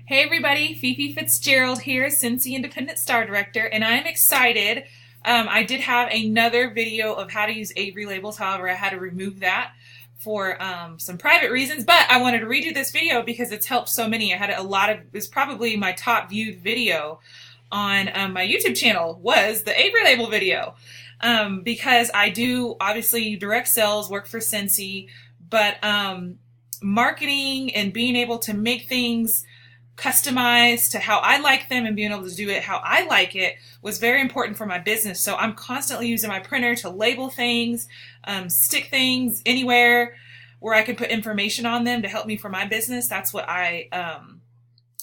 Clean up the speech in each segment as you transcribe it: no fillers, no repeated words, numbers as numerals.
Hey everybody, Fifi Fitzgerald here, Cincy Independent Star Director, and I'm excited. I did have another video of how to use Avery labels, however I had to remove that for some private reasons, but I wanted to redo this video because it's helped so many. I had it's probably my top viewed video on my YouTube channel was the Avery label video, because I do obviously direct sales, work for Cincy, but marketing and being able to make things customized to how I like them and being able to do it how I like it was very important for my business. So I'm constantly using my printer to label things, stick things anywhere where I can put information on them to help me for my business. That's what I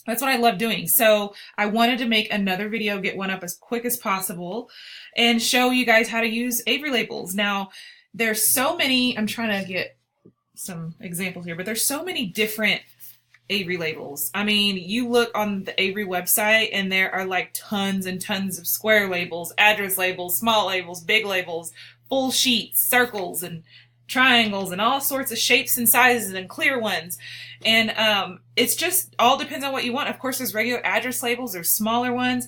love doing. So I wanted to make another video, get one up as quick as possible, and show you guys how to use Avery labels. Now, there's so many, I'm trying to get some examples here, but there's so many different Avery labels. I mean, you look on the Avery website and there are like tons and tons of square labels, address labels, small labels, big labels, full sheets, circles and triangles and all sorts of shapes and sizes and clear ones. And it's just all depends on what you want. Of course, there's regular address labels, there's smaller ones.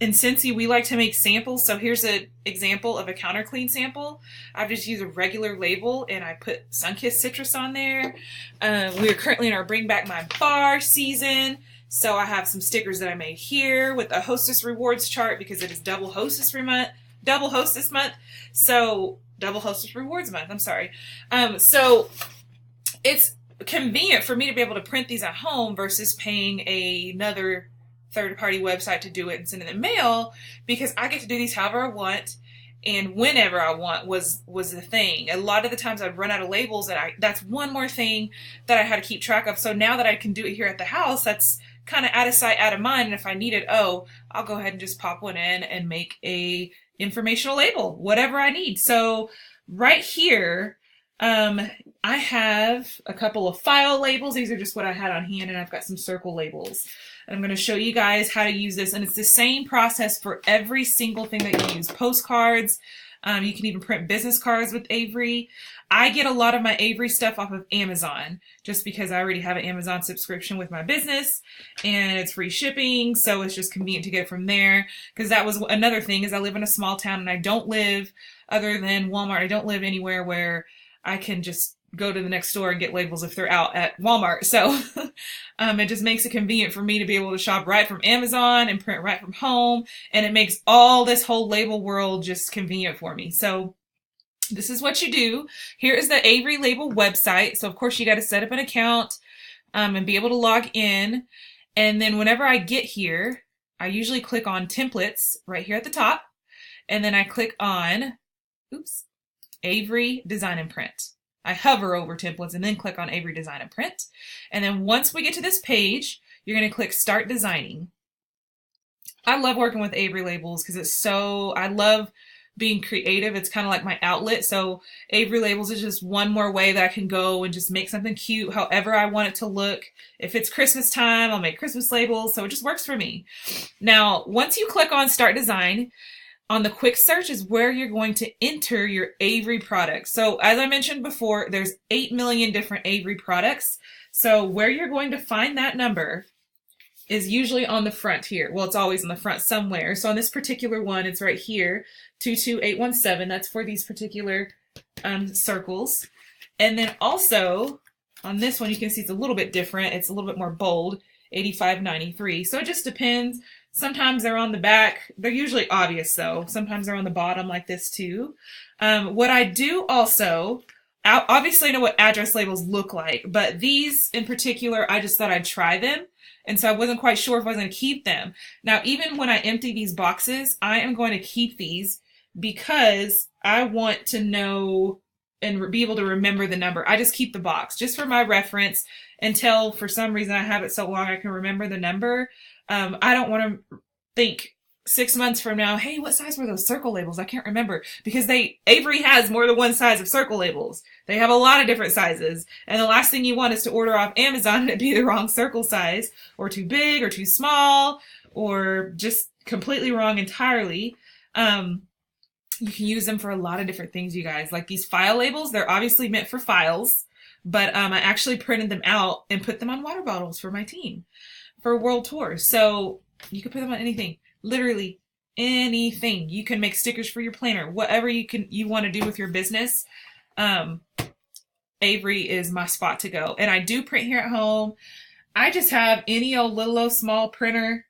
In Cincy, we like to make samples. So here's an example of a counter clean sample. I've just used a regular label and I put Sunkissed Citrus on there. We are currently in our Bring Back My Bar season. So I have some stickers that I made here with a Hostess Rewards chart because it is Double Hostess Month. So Double Hostess Rewards Month, I'm sorry. So it's convenient for me to be able to print these at home versus paying another third-party website to do it and send it in the mail, because I get to do these however I want and whenever I want was the thing. A lot of the times I'd run out of labels, and that's one more thing that I had to keep track of. So now that I can do it here at the house, that's kind of out of sight, out of mind. And if I need it, I'll go ahead and just pop one in and make a informational label, whatever I need. So right here, I have a couple of file labels. These are just what I had on hand, and I've got some circle labels. And I'm going to show you guys how to use this. And it's the same process for every single thing that you use. Postcards. You can even print business cards with Avery. I get a lot of my Avery stuff off of Amazon just because I already have an Amazon subscription with my business and it's free shipping. So it's just convenient to get it from there, because that was another thing is I live in a small town and I don't live other than Walmart. I don't live anywhere where I can just go to the next store and get labels if they're out at Walmart. So it just makes it convenient for me to be able to shop right from Amazon and print right from home. And it makes all this whole label world just convenient for me. So this is what you do. Here is the Avery label website. So of course you got to set up an account and be able to log in. And then whenever I get here, I usually click on templates right here at the top. And then I click on, Avery Design and Print. I hover over templates and then click on Avery Design and Print. And then once we get to this page, you're going to click Start Designing. I love working with Avery labels because I love being creative. It's kind of like my outlet. So Avery labels is just one more way that I can go and just make something cute however I want it to look. If it's Christmas time, I'll make Christmas labels. So it just works for me. Now, once you click on Start Design, on the quick search is where you're going to enter your Avery products. So as I mentioned before, there's 8 million different Avery products. So where you're going to find that number is usually on the front here. Well, it's always on the front somewhere. So on this particular one, it's right here, 22817. That's for these particular circles. And then also on this one, you can see it's a little bit different. It's a little bit more bold, 8593. So it just depends. Sometimes they're on the back. They're usually obvious though. Sometimes they're on the bottom like this too. What I do also, obviously I know what address labels look like, but these in particular, I just thought I'd try them. And so I wasn't quite sure if I was going to keep them. Now, even when I empty these boxes, I am going to keep these because I want to know and be able to remember the number. I just keep the box just for my reference until for some reason I have it so long I can remember the number. I don't want to think 6 months from now, hey, what size were those circle labels? I can't remember, because Avery has more than one size of circle labels. They have a lot of different sizes. And the last thing you want is to order off Amazon and it be the wrong circle size, or too big or too small, or just completely wrong entirely. You can use them for a lot of different things, you guys. Like these file labels, they're obviously meant for files. but I actually printed them out and put them on water bottles for my team for world tours. So you can put them on anything, literally anything. You can make stickers for your planner, whatever you want to do with your business. Avery is my spot to go. And I do print here at home. I just have any old little old small printer.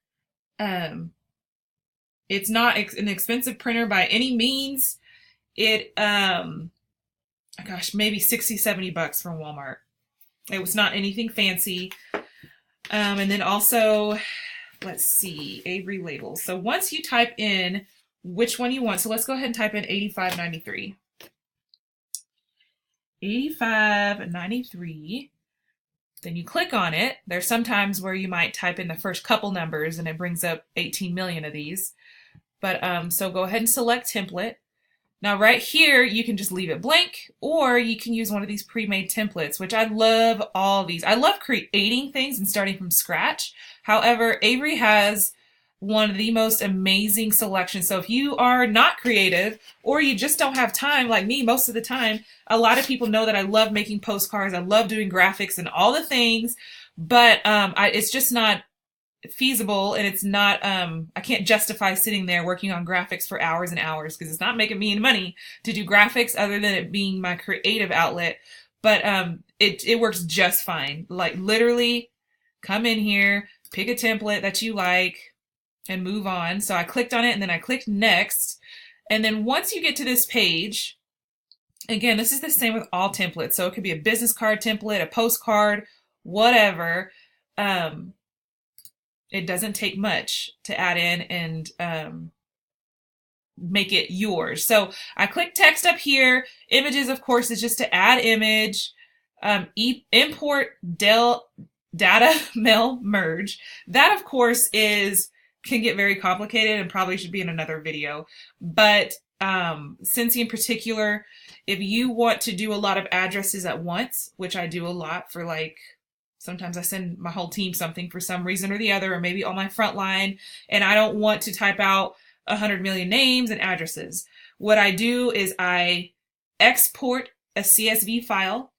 It's not an expensive printer by any means. It gosh, maybe 60, 70 bucks from Walmart. It was not anything fancy. And then also, let's see, Avery labels. So once you type in which one you want, so let's go ahead and type in 8593. 8593. Then you click on it. There's sometimes where you might type in the first couple numbers and it brings up 18 million of these. But so go ahead and select template. Now right here, you can just leave it blank, or you can use one of these pre-made templates, which I love all these. I love creating things and starting from scratch. However, Avery has one of the most amazing selections. So if you are not creative or you just don't have time, like me most of the time, a lot of people know that I love making postcards. I love doing graphics and all the things, but it's just not feasible, and it's not I can't justify sitting there working on graphics for hours and hours because it's not making me any money to do graphics other than it being my creative outlet. But it works just fine. Like literally come in here, pick a template that you like and move on. So I clicked on it and then I clicked next. And then once you get to this page, again, this is the same with all templates. So it could be a business card template, a postcard, whatever. It doesn't take much to add in and make it yours. So I click text up here. Images, of course, is just to add image. Import data mail merge. That, of course, can get very complicated and probably should be in another video. But Cincy in particular, if you want to do a lot of addresses at once, which I do a lot for like, sometimes I send my whole team something for some reason or the other, or maybe on my front line, and I don't want to type out 100 million names and addresses. What I do is I export a CSV file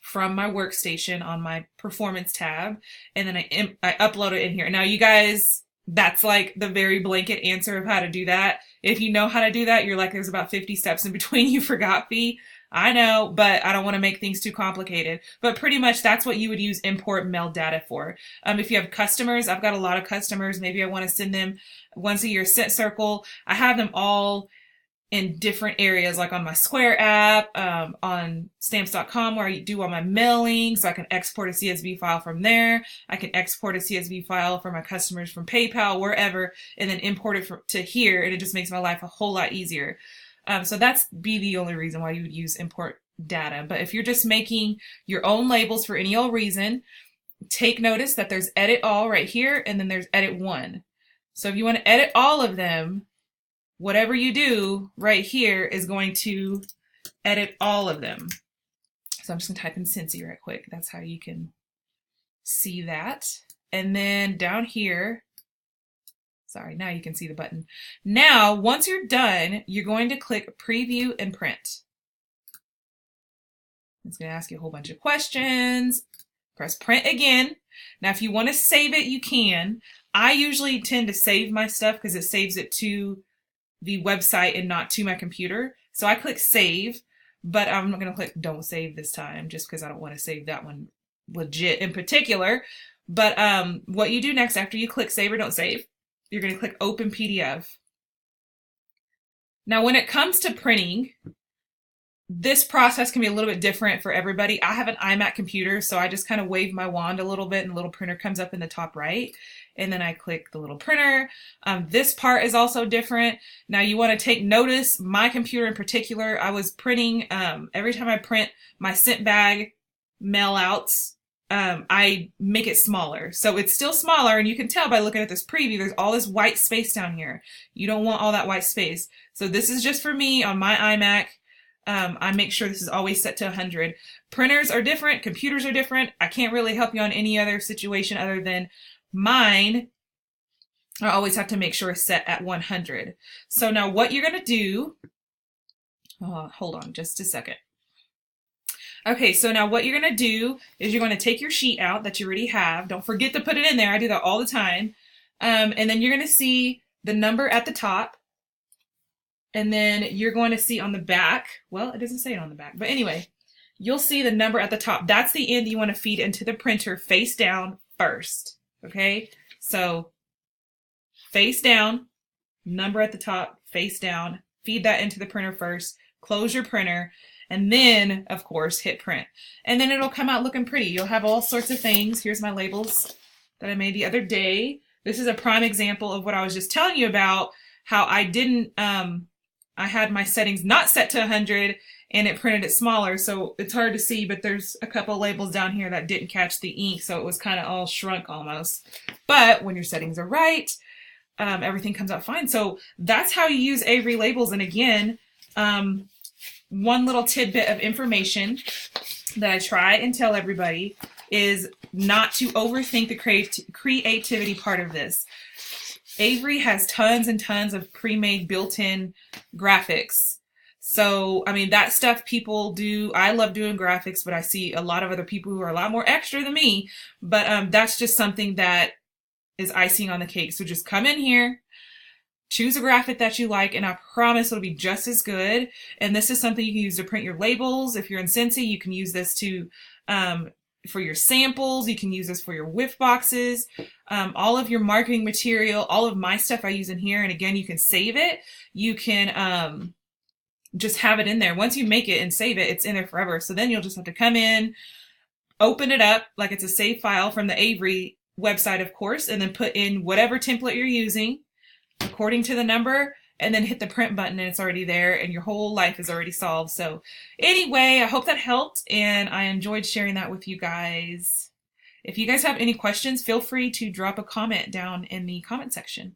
from my workstation on my performance tab, and then I upload it in here. Now, you guys, that's like the very blanket answer of how to do that. If you know how to do that, you're like, there's about 50 steps in between. You forgot fee. I know, but I don't want to make things too complicated. But pretty much that's what you would use import mail data for. If you have customers, I've got a lot of customers. Maybe I want to send them once a year scent circle. I have them all in different areas, like on my Square app, on stamps.com, where I do all my mailing. So I can export a CSV file from there. I can export a CSV file for my customers from PayPal, wherever, and then import it to here. And it just makes my life a whole lot easier. So that's the only reason why you would use import data. But if you're just making your own labels for any old reason, take notice that there's edit all right here, and then there's edit one. So if you want to edit all of them, whatever you do right here is going to edit all of them. So I'm just going to type in Cincy right quick. That's how you can see that. And then down here, sorry, now you can see the button. Now, once you're done, you're going to click Preview and Print. It's going to ask you a whole bunch of questions. Press Print again. Now, if you want to save it, you can. I usually tend to save my stuff because it saves it to the website and not to my computer. So I click Save, but I'm not going to click Don't Save this time just because I don't want to save that one legit in particular. But what you do next after you click Save or Don't Save, you're going to click Open PDF. Now, when it comes to printing, this process can be a little bit different for everybody. I have an iMac computer, so I just kind of wave my wand a little bit and the little printer comes up in the top right. And then I click the little printer. This part is also different. Now, you want to take notice, my computer in particular, I was printing, every time I print my scent bag mail outs, I make it smaller. So it's still smaller, and you can tell by looking at this preview, there's all this white space down here. You don't want all that white space. So this is just for me on my iMac. I make sure this is always set to 100. Printers are different. Computers are different. I can't really help you on any other situation other than mine. I always have to make sure it's set at 100. So now what you're going to do, hold on just a second. Okay, so now what you're going to do is you're going to take your sheet out that you already have. Don't forget to put it in there. I do that all the time. And then you're going to see the number at the top. And then you're going to see on the back, well, it doesn't say it on the back, but anyway, you'll see the number at the top. That's the end you want to feed into the printer face down first. Okay, so face down, number at the top, face down, feed that into the printer first, close your printer, and then, of course, hit print. And then it'll come out looking pretty. You'll have all sorts of things. Here's my labels that I made the other day. This is a prime example of what I was just telling you about, how I didn't, I had my settings not set to 100 and it printed it smaller. So it's hard to see, but there's a couple labels down here that didn't catch the ink. So it was kind of all shrunk almost. But when your settings are right, everything comes out fine. So that's how you use Avery labels. And again, one little tidbit of information that I try and tell everybody is not to overthink the creativity part of this. Avery has tons and tons of pre-made built-in graphics. So, I mean, that stuff people do. I love doing graphics, but I see a lot of other people who are a lot more extra than me. But that's just something that is icing on the cake. So just come in here, choose a graphic that you like, and I promise it'll be just as good. And this is something you can use to print your labels. If you're in Scentsy, you can use this to for your samples. You can use this for your whiff boxes, all of your marketing material, all of my stuff I use in here. And again, you can save it. You can just have it in there. Once you make it and save it, it's in there forever. So then you'll just have to come in, open it up like it's a save file from the Avery website, of course, and then put in whatever template you're using according to the number, and then hit the print button and it's already there and your whole life is already solved. So anyway, I hope that helped and I enjoyed sharing that with you guys. If you guys have any questions, feel free to drop a comment down in the comment section.